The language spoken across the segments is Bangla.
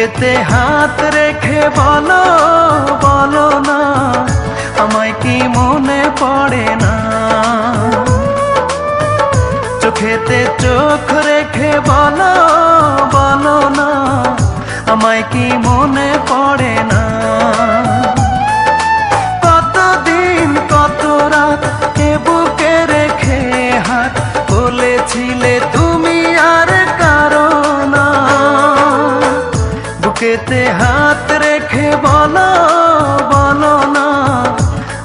বুকেতে হাত রেখে বলো বলো না, আমায় কি মনে পড়ে না? চোখেতে চোখ রেখে বলো বলো না, আমায় কি মনে পড়ে না? কতদিন কত রাত এ বুকে রেখে হাত বলেছিলে তুমি আর কারো না। বুকেতে হাত রেখে বলো বলো না,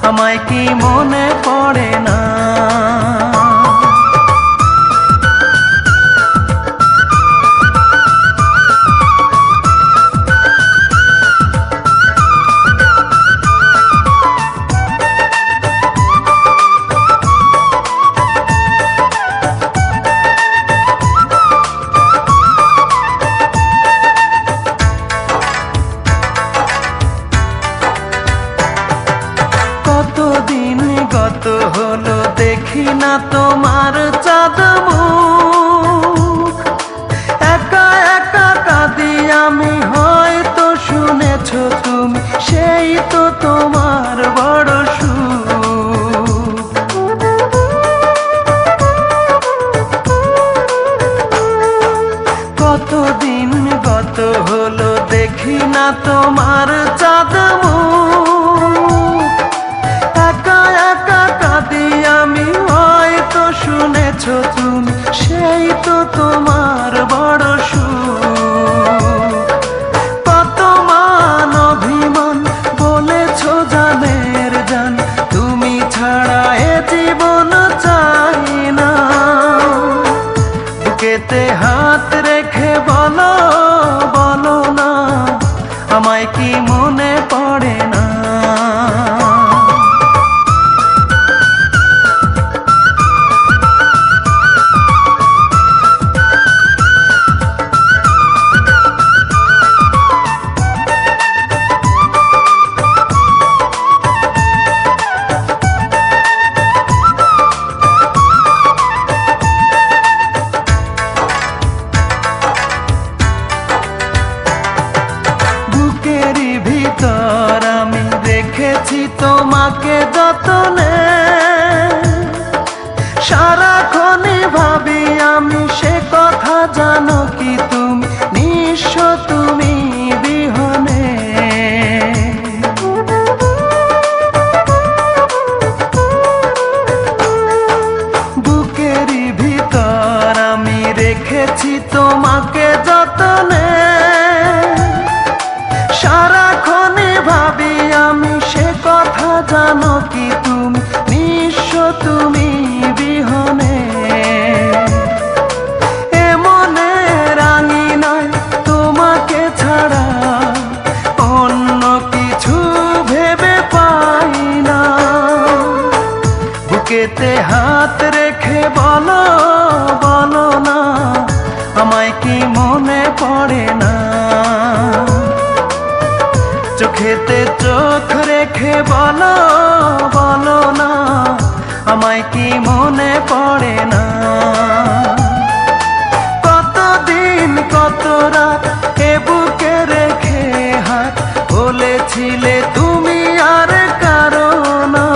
আমায় কি মনে পড়ে না? কতদিন গত হলো দেখি না তোমার চাঁদ মুখ, একা একা কাঁদি আমি, হয়তো শুনেছো তুমি, সেই তো তোমার বড় সুখ। কতদিন গত হলো দেখি না তোমার চাঁদ মুখ, একা একা কাঁদি আমি, হয়তো শুনেছো তুমি, সেই তো তোমার বড় সুখ। কত মান অভিমান বলেছো জানের জান, তুমি ছাড়া এ জীবন চাই না। বুকেতে হাত রেখে বলো বলো না, আমায় কি মনে পড়ে না? বুকেরই ভিতর আমি রেখেছি তোমাকে যতনে, সারাক্ষণই ভাবি আমি সে কথা, জানো কি তুমি নিঃস্ব তুমি বিহনে। বুকেরই ভিতর আমি রেখেছি তোমাকে যতনে, সারাক্ষণই ভাবি আমি সে কথা, জানো কি তুমি নিঃস্ব তুমি বিহনে। এ মনে রাঙি নয় তোমাকে ছাড়া, অন্য কিছু ভেবে পাই না। বুকেতে হাত রেখে বলো বলো না, আমায় কি মনে পড়ে না? চোখেতে চোখ রেখে বলো বলো না, আমায় কি মনে পড়ে না? কতদিন কত রাত এ বুকে রেখে হাত বলেছিলে তুমি আর কারো না।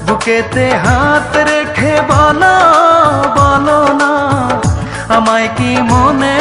বুকেতে হাত রেখে বলো বলো না, আমায় কি মনে